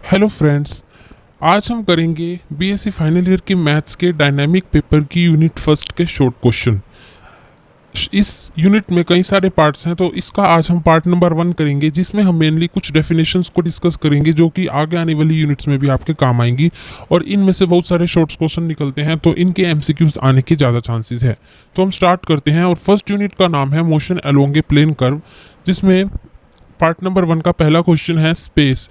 Hello friends. आज हम करेंगे बीएससी फाइनल ईयर के मैथ्स के डायनामिक पेपर की यूनिट फर्स्ट के शॉर्ट क्वेश्चन। इस यूनिट में कई सारे पार्ट्स हैं, तो इसका आज हम पार्ट नंबर 1 करेंगे, जिसमें हम मेनली कुछ डेफिनेशंस को डिस्कस करेंगे जो कि आगे आने वाली यूनिट्स में भी आपके काम आएंगी। और इनमें से बहुत सारे शॉर्ट क्वेश्चन निकलते हैं, तो इनके एमसीक्यूज आने के ज़्यादा चांसेस है। तो हम स्टार्ट करते हैं। और फर्स्ट यूनिट का नाम है मोशन अलोंग ए प्लेन कर्व, जिसमें पार्ट नंबर 1 का पहला क्वेश्चन है space.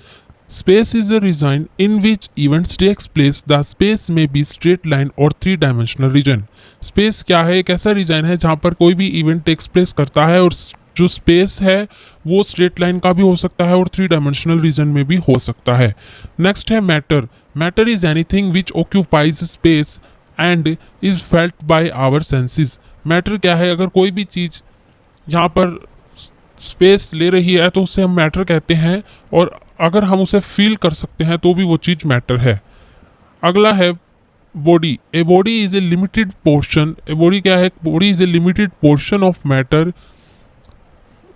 Space is a region in which events takes place. The space may be straight line or three-dimensional region. Space क्या है? एक ऐसा रीजन है जहाँ पर कोई भी इवेंट टेक्स प्लेस करता है, और जो स्पेस है वो स्ट्रेट लाइन का भी हो सकता है और थ्री डायमेंशनल रीजन में भी हो सकता है। नेक्स्ट है matter. Matter is anything which occupies space and is felt by our senses. Matter क्या है? अगर कोई भी चीज़ यहाँ पर स्पेस ले रही है तो उसे हम मैटर कहते हैं, और अगर हम उसे फील कर सकते हैं तो भी वो चीज़ मैटर है। अगला है body. A body is a limited portion. A body क्या है? Body is a limited portion of matter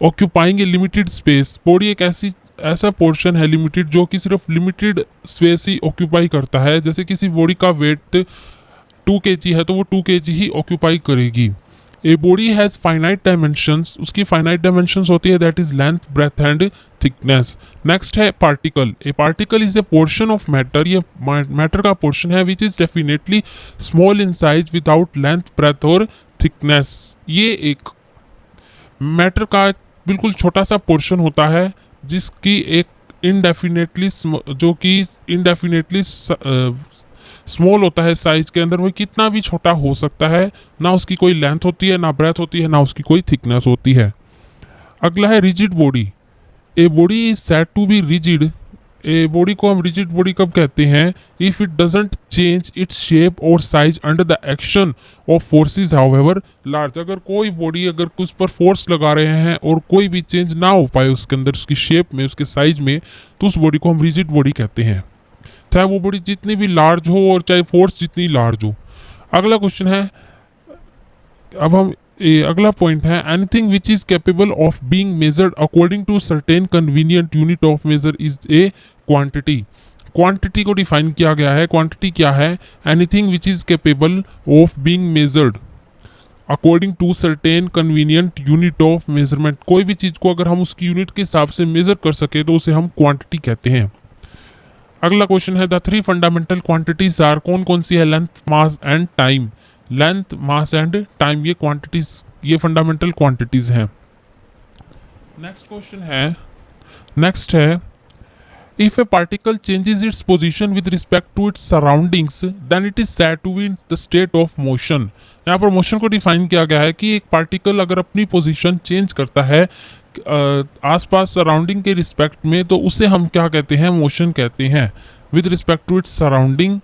occupying A limited space. Body एक ऐसा पोर्शन है लिमिटेड, जो कि सिर्फ लिमिटेड स्पेस ही ऑक्यूपाई करता है। जैसे किसी बॉडी का वेट 2 kg है तो वो 2 kg ही ऑक्यूपाई करेगी। A body has finite dimensions. उसकी फाइनाइट डायमेंशंस होती है, that is length, breadth and thickness. Next है particle. A particle is a portion of matter. ये मैटर का पोर्शन है which is definitely small in size without length, breadth और thickness. ये एक मैटर का बिल्कुल छोटा सा पोर्शन होता है, जिसकी एक जो कि इनडेफिनेटली स्मॉल होता है साइज के अंदर। वो कितना भी छोटा हो सकता है, ना उसकी कोई लेंथ होती है, ना ब्रेथ होती है, ना उसकी कोई थिकनेस होती है। अगला है rigid body. A body is said to be rigid. A body को हम रिजिड बॉडी कब कहते हैं? If it doesn't change its shape और size under the action of forces however large. अगर कोई बॉडी अगर कुछ पर फोर्स लगा रहे हैं और कोई भी चेंज ना हो पाए उसके अंदर, उसकी शेप में, उसके साइज में, तो उस बॉडी को हम रिजिड बॉडी कहते हैं, चाहे वो बॉडी जितनी भी लार्ज हो और चाहे फोर्स जितनी लार्ज हो। अगला क्वेश्चन है, अगला पॉइंट है anything which is capable of being measured according to certain convenient unit of measure is a quantity. Quantity को डिफाइन किया गया है। क्वांटिटी क्या है? Anything which is capable of being measured according to certain convenient unit of measurement. कोई भी चीज़ को अगर हम उसकी यूनिट के हिसाब से मेजर कर सके तो उसे हम क्वांटिटी कहते हैं। अगला क्वेश्चन है द 3 फंडामेंटल क्वांटिटीज आर। कौन कौन सी है? Length, mass and time. Length, mass and time, ये क्वांटिटीज, ये फंडामेंटल क्वांटिटीज हैं। नेक्स्ट है if a particle changes its position with respect to its surroundings then it is said to be in the state of motion. यहाँ पर motion को define किया गया है कि एक पार्टिकल अगर अपनी पोजीशन चेंज करता है आसपास सराउंडिंग के रिस्पेक्ट में, तो उसे हम क्या कहते हैं? मोशन कहते हैं। With respect to its surrounding,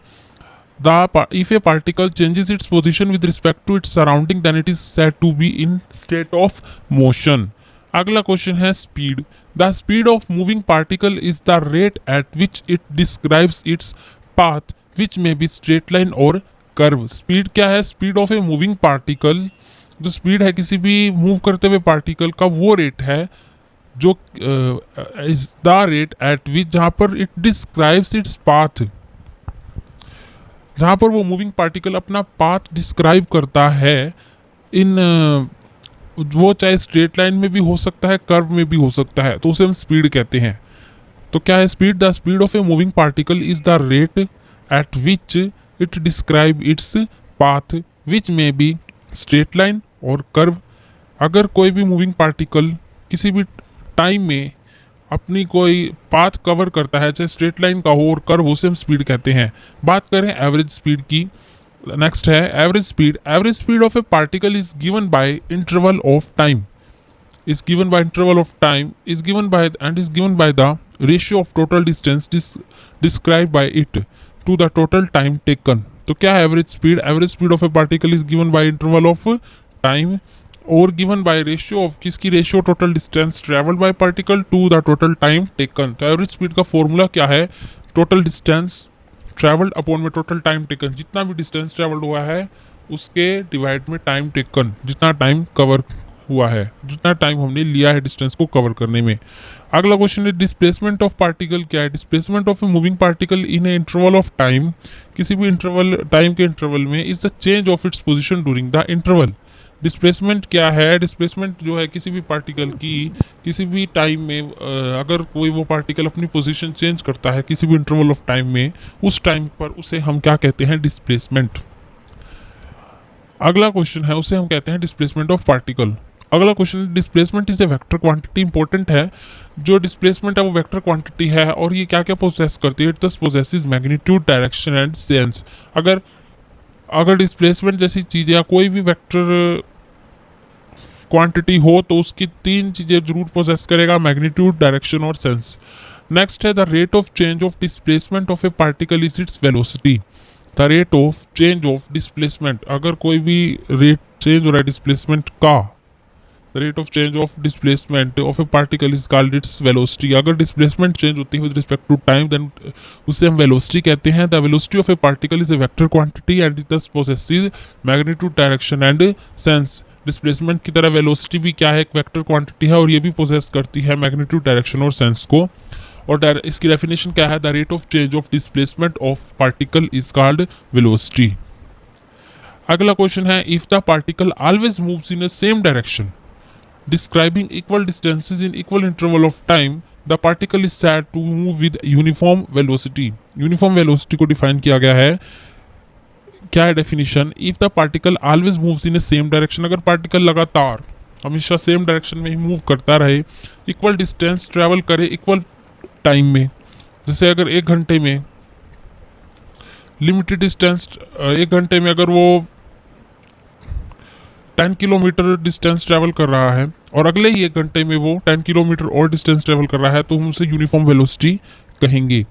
if a particle changes its position with respect to its surrounding then it is said to be in state of motion. अगला क्वेश्चन है speed. The speed of moving particle is the rate at which it describes its path which may be straight line और curve. Speed क्या है? Speed of a moving particle, जो speed है किसी भी move करते हुए पार्टिकल का, वो रेट है जो इज द रेट एट विच, जहाँ पर इट डिस्क्राइब्स इट्स पाथ, जहाँ पर वो मूविंग पार्टिकल अपना पाथ डिस्क्राइब करता है। वो चाहे स्ट्रेट लाइन में भी हो सकता है, कर्व में भी हो सकता है, तो उसे हम स्पीड कहते हैं। तो क्या है speed? The speed of a moving particle is the rate at which it describe its path which में बी स्ट्रेट लाइन और कर्व। अगर कोई भी मूविंग पार्टिकल किसी भी टाइम में अपनी कोई पाथ कवर करता है, चाहे स्ट्रेट लाइन का हो और कर्व, उसे हम स्पीड कहते हैं। बात करें एवरेज स्पीड की। नेक्स्ट है average speed. Average speed of a particle is given by interval of time, is given by the ratio of total distance describe by it to the total time taken. तो क्या है average speed? Average speed of a particle is given by interval of time और given by ratio of, किसकी ratio? Total distance travelled by particle to the total time taken. तो average speed का formula क्या है? Total distance travelled upon में total time taken. जितना भी distance travelled हुआ है उसके डिवाइड में टाइम टेकन, जितना टाइम कवर हुआ है, जितना टाइम हमने लिया है डिस्टेंस को कवर करने में। अगला क्वेश्चन है डिस्प्लेसमेंट ऑफ पार्टिकल क्या है। Displacement of a moving particle in A interval of time, किसी भी इंटरवल टाइम के इंटरवल में, is the change of its position during the interval. Displacement क्या है? डिस्प्लेसमेंट जो है किसी भी पार्टिकल की किसी भी टाइम में अगर कोई वो पार्टिकल अपनी पोजीशन चेंज करता है किसी भी इंटरवल ऑफ टाइम में, उस टाइम पर उसे हम क्या कहते हैं? डिस्प्लेसमेंट। अगला क्वेश्चन है उसे हम कहते हैं डिस्प्लेसमेंट ऑफ पार्टिकल। अगला question, displacement is a vector quantity. Important है, जो डिस्प्लेसमेंट है वो वेक्टर क्वांटिटी है और ये क्या क्या पोजेस करती है? It thus possesses magnitude, direction and sense. अगर डिस्प्लेसमेंट जैसी चीज़ या कोई भी वेक्टर क्वांटिटी हो तो उसकी तीन चीज़ें जरूर पोजेस करेगा, मैग्नीट्यूड, डायरेक्शन और सेंस। नेक्स्ट है the rate of change of displacement of a particle is its velocity. The rate of change of displacement, अगर कोई भी रेट चेंज हो रहा है डिस्प्लेसमेंट का, the rate of change of displacement of a particle is called its velocity. अगर displacement change होती है with respect to time then उसे हम वेलोसिटी कहते हैं। The velocity of a particle is a vector quantity and it thus possesses magnitude, direction and sense. Displacement की तरह velocity भी क्या है? एक वेक्टर क्वांटिटी है और ये भी पोजेस करती है मैग्नीट्यूड, डायरेक्शन और सेंस को। और इसकी डेफिनेशन क्या है? The rate of change of displacement of particle is called velocity. अगला क्वेश्चन है if the particle always moves in a same direction describing equal distances in equal interval of time, the particle is said to move with uniform velocity. Uniform velocity को define किया गया है। क्या है definition? If the particle always moves in a same direction, अगर particle लगातार हमेशा same direction में ही मूव करता रहे, इक्वल डिस्टेंस ट्रेवल करे इक्वल टाइम में, जैसे अगर एक घंटे में लिमिटेड डिस्टेंस, एक घंटे में अगर वो 10 किलोमीटर डिस्टेंस ट्रेवल कर रहा है और अगले ही एक घंटे में वो 10 किलोमीटर और डिस्टेंस ट्रेवल कर रहा है, तो हम उसे यूनिफॉर्म वेलोसिटी कहेंगे।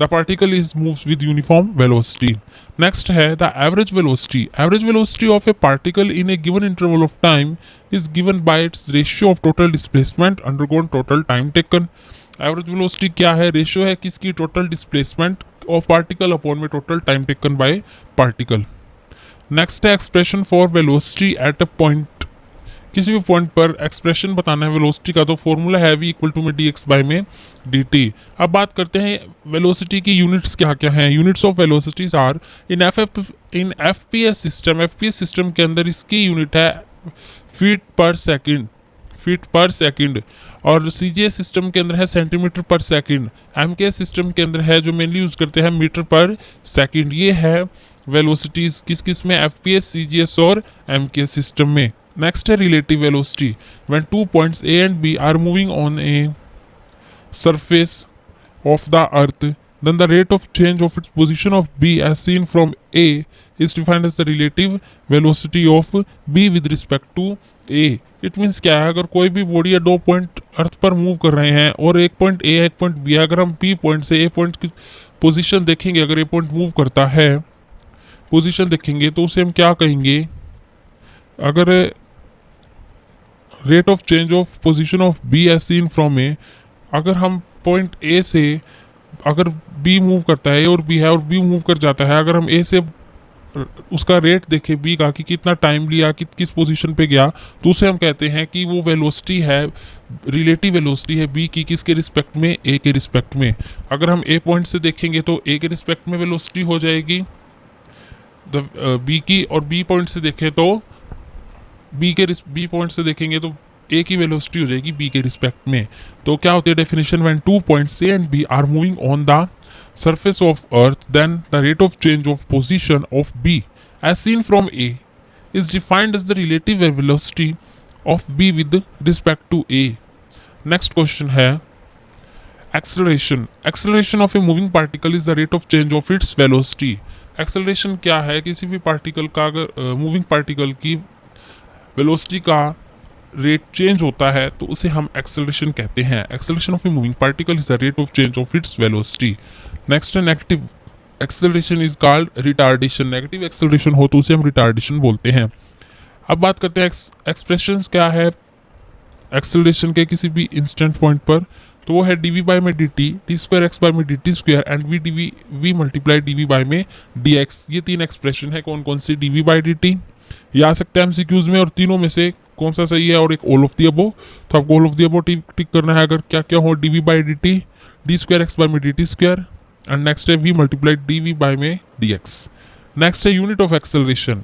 The particle is moves with uniform velocity. Next है the average velocity. Average velocity of a particle in a given interval of time is given by its ratio of total displacement undergone total time taken. Average velocity क्या है? Ratio है किसकी? Total displacement of particle upon में total time taken by particle. Next है expression for velocity at a point. किसी भी point पर expression बताना है वेलोसिटी का, तो फॉर्मूला है v इक्वल टू में dx बाय में dt। अब बात करते हैं वेलोसिटी की यूनिट्स क्या क्या हैं। Units of velocities are in FPS system. FPS system के अंदर इसकी यूनिट है feet per second, feet per second. और सीजीएस सिस्टम के अंदर है सेंटीमीटर पर सेकंड। एमकेएस सिस्टम के अंदर है जो मेनली यूज करते हैं मीटर पर सेकंड। ये है वेलोसिटीज किस किस में? एफपीएस, सीजीएस और एमकेएस सिस्टम में। नेक्स्ट है relative velocity. When two points A and B are moving on a surface of the earth then the rate of change of its position of B as seen from A is defined as the relative velocity of B with respect to A। It means क्या है? अगर कोई भी body या दो point earth पर move कर रहे हैं और एक पॉइंट ए है एक पॉइंट बी है, अगर हम बी पॉइंट से ए पॉइंट की पोजीशन देखेंगे, अगर ए पॉइंट मूव करता है पोजीशन देखेंगे तो उसे हम क्या कहेंगे? अगर rate of change of position of B as seen from A, अगर हम पॉइंट ए से अगर बी मूव करता है, ए और बी है और बी मूव कर जाता है, अगर हम ए से उसका रेट देखें बी का कि कितना टाइम लिया, किस पोजीशन पे गया, तो उसे हम कहते हैं कि वो वेलोसिटी है, रिलेटिव वेलोसिटी है बी की किसके रिस्पेक्ट में? ए के रिस्पेक्ट में। अगर हम ए पॉइंट से देखेंगे तो ए के रिस्पेक्ट में वेलोसिटी हो जाएगी बी की, और बी पॉइंट से देखें तो बी पॉइंट से देखेंगे तो ए की वेलोसिटी हो जाएगी बी के रिस्पेक्ट में। तो क्या होती है definition? When two points A and B are moving on the surface of earth then the rate of change of position of B as seen from A is defined as the relative velocity of B with respect to A। next question है acceleration। acceleration of a moving particle is the rate of change of its velocity। acceleration क्या है? किसी भी particle का अगर moving particle की velocity का rate change होता है तो उसे हम एक्सेलरेशन कहते हैं। Acceleration of a moving particle is the rate of change of its velocity. Next है negative acceleration is called retardation. Negative acceleration हो तो उसे हम रिटार्डेशन बोलते हैं। अब बात करते हैं एक्सप्रेशंस क्या है एक्सेलरेशन के किसी भी इंस्टेंट पॉइंट पर, तो वो है डी वी बाई में d t, t square x by में d t square and v d v multiply d v by में डी एक्स। ये तीन एक्सप्रेशन है। कौन कौन सी? D v by d t ये आ सकते हैं एमसीक्यूज में, और तीनों में से कौन सा सही है और एक ऑल ऑफ द अबव। तो आपको all of the above tick करना है अगर क्या क्या हो, d v by d t, d square x by में d t square, and next है v multiply d v by में डी एक्स। नेक्स्ट है यूनिट ऑफ एक्सेलरेशन।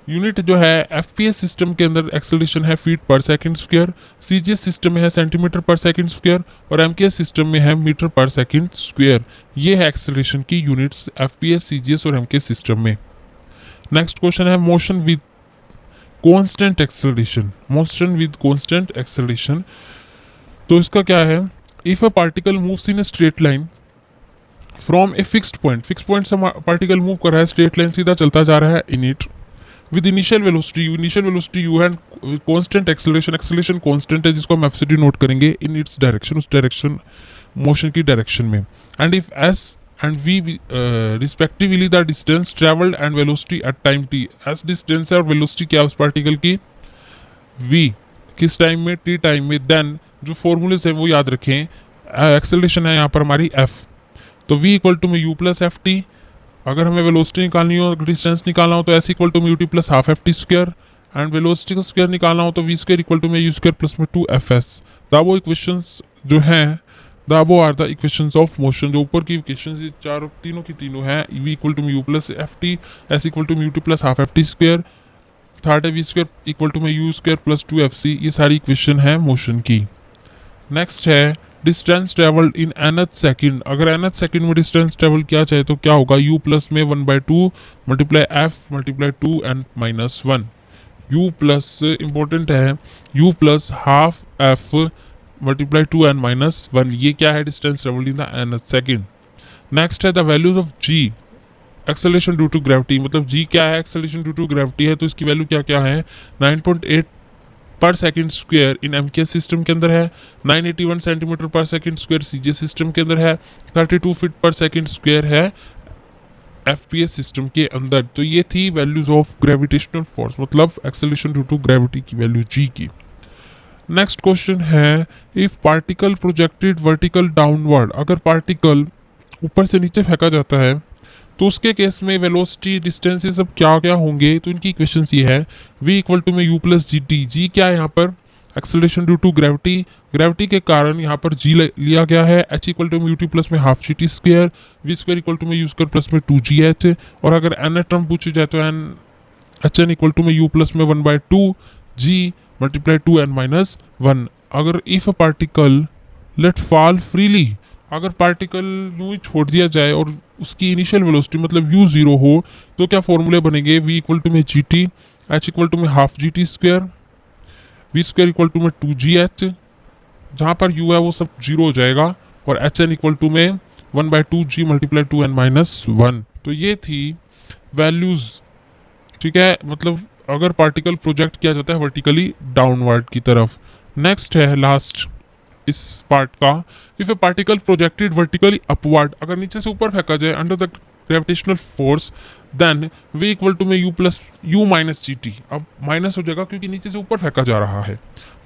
यूनिट जो है एफपीएस सिस्टम के अंदर एक्सेलरेशन है feet per second square, CGS system में है सेंटीमीटर पर सेकंड स्क्वायर और एमकेएस सिस्टम में है मीटर पर सेकंड स्क्वायर। ये है एक्सेलरेशन की यूनिट्स एफपीएस, सीजीएस और एमकेएस सिस्टम में। नेक्स्ट क्वेश्चन है motion with constant acceleration. Motion with constant acceleration, तो इसका क्या है, if a particle moves in a straight line from a fixed point से पार्टिकल मूव कर रहा है, स्ट्रेट लाइन सीधा चलता जा रहा है in it with initial velocity u and constant acceleration constant है जिसको हम एफ से डिनोट करेंगे इन इट्स डायरेक्शन, उस डायरेक्शन मोशन की डायरेक्शन में। And if s and v respectively the distance travelled and velocity at time t, s distance है और वेलोसिटी क्या है उस पार्टिकल की, वी किस टाइम में, टी टाइम में। देन जो फॉर्मूले है वो याद रखें, एक्सेलरेशन है यहाँ पर हमारी एफ, तो v इक्वल टू में यू प्लस एफ टी, अगर हमें वेलोसिटी निकालनी हो, डिस्टेंस निकालना हो तो एस इक्वल टू में u t plus half f t square, and velocity का स्क्वायर निकालना हो तो वी स्क्वायर इक्वल टू में यू स्क्वायर प्लस में 2fs। द अबव इक्वेशंस जो हैं, the above are the equations of motion. जो ऊपर की इक्वेशंस ये चारों तीनों की तीनों हैं, v इक्वल टू में u plus f t, s equal to में u t plus half f t square, third है वी स्क्वायर इक्वल टू में यू स्क्वायर प्लस 2fc। ये सारी इक्वेशन है मोशन की। नेक्स्ट है distance travelled in nth second. अगर nth second में डिस्टेंस ट्रेवल किया जाए तो क्या होगा, u प्लस में 1/2 multiply f multiply 2n minus 1। u plus important है, u plus half f multiply 2n minus 1। ये क्या है, distance travelled in the nth second. Next है the values of g acceleration due to gravity. मतलब g क्या है, acceleration due to gravity है, तो इसकी वैल्यू क्या क्या है, 9.8 पर सेकंड स्क्वायर इन एमकेएस सिस्टम के अंदर है, 981 सेंटीमीटर पर सेकंड स्क्वायर सीजीएस सिस्टम के अंदर है, 32 फीट पर सेकंड स्क्वायर है एफपीएस सिस्टम के अंदर। तो ये थी वैल्यूज ऑफ ग्रेविटेशनल फोर्स, मतलब एक्सेलरेशन ड्यू टू ग्रेविटी की वैल्यू जी की। नेक्स्ट क्वेश्चन है, if particle projected vertical downward, अगर पार्टिकल ऊपर से नीचे फेंका जाता है तो उसके केस में वेलोसिटी, डिस्टेंस, ये सब क्या क्या होंगे। तो इनकी इक्वेशंस ये है, v इक्वल टू में u प्लस जी टी। जी क्या है यहाँ पर, acceleration due to gravity, gravity के कारण यहाँ पर g लिया गया है, h इक्वल टू में ut प्लस में half g t square, v square equal to में u स्क्वायर प्लस में 2gh। और अगर n टर्म पूछी जाए तो n h n equal to में u प्लस में 1/2 g मल्टीप्लाई 2n माइनस 1। अगर if a particle let fall freely, अगर पार्टिकल यूं ही छोड़ दिया जाए और उसकी इनिशियल वेलोसिटी मतलब u जीरो हो तो क्या फॉर्मूले बनेंगे, v इक्वल टू में g t, h equal to में half g t square, v square equal to में 2gh, जहाँ पर u है वो सब जीरो हो जाएगा, और एच एन इक्वल टू में 1/2 g मल्टीप्लाई 2n माइनस 1। तो ये थी वैल्यूज, ठीक है, मतलब अगर पार्टिकल प्रोजेक्ट किया जाता है वर्टिकली डाउनवर्ड की तरफ। नेक्स्ट है लास्ट इस पार्ट का, if a particle projected vertically upward, अगर नीचे से ऊपर फेंका जाए under the gravitational force, then v equal to में u plus u minus g t. अब माइनस हो जाएगा क्योंकि नीचे से ऊपर फेंका जा रहा है।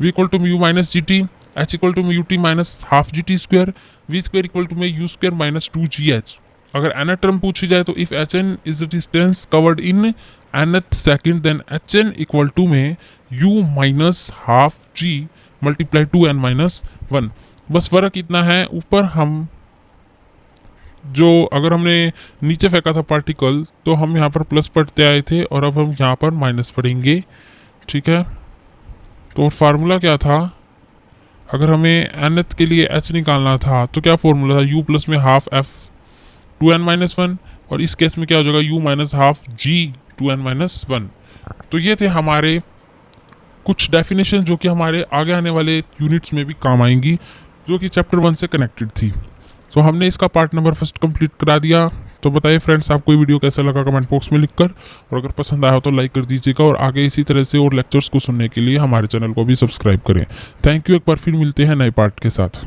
v इक्वल टू में u minus g t, h equal to में u t minus half g t square, v square equal to में u स्क्वायर माइनस 2gh। अगर n टर्म पूछी जाए तो if hn is the distance covered in nth second, then hn equal to में u minus half g multiply 2n minus 1। बस फर्क इतना है, ऊपर हम जो अगर हमने नीचे फेंका था पार्टिकल तो हम यहाँ पर प्लस पढ़ते आए थे और अब हम यहाँ पर माइनस पढ़ेंगे, ठीक है। तो फार्मूला क्या था, अगर हमें nth के लिए h निकालना था तो क्या फॉर्मूला था, u प्लस में हाफ f 2n माइनस 1, और इस केस में क्या हो जाएगा u minus half g 2n minus 1। तो ये थे हमारे कुछ डेफिनेशन जो कि हमारे आगे आने वाले यूनिट्स में भी काम आएंगी, जो कि चैप्टर 1 से कनेक्टेड थी। तो हमने इसका पार्ट नंबर फर्स्ट कंप्लीट करा दिया। तो बताइए फ्रेंड्स, आपको ये वीडियो कैसा लगा कमेंट बॉक्स में लिखकर, और अगर पसंद आया हो तो लाइक कर दीजिएगा, और आगे इसी तरह से और लेक्चर्स को सुनने के लिए हमारे चैनल को भी सब्सक्राइब करें। थैंक यू, एक बार फिर मिलते हैं नए पार्ट के साथ।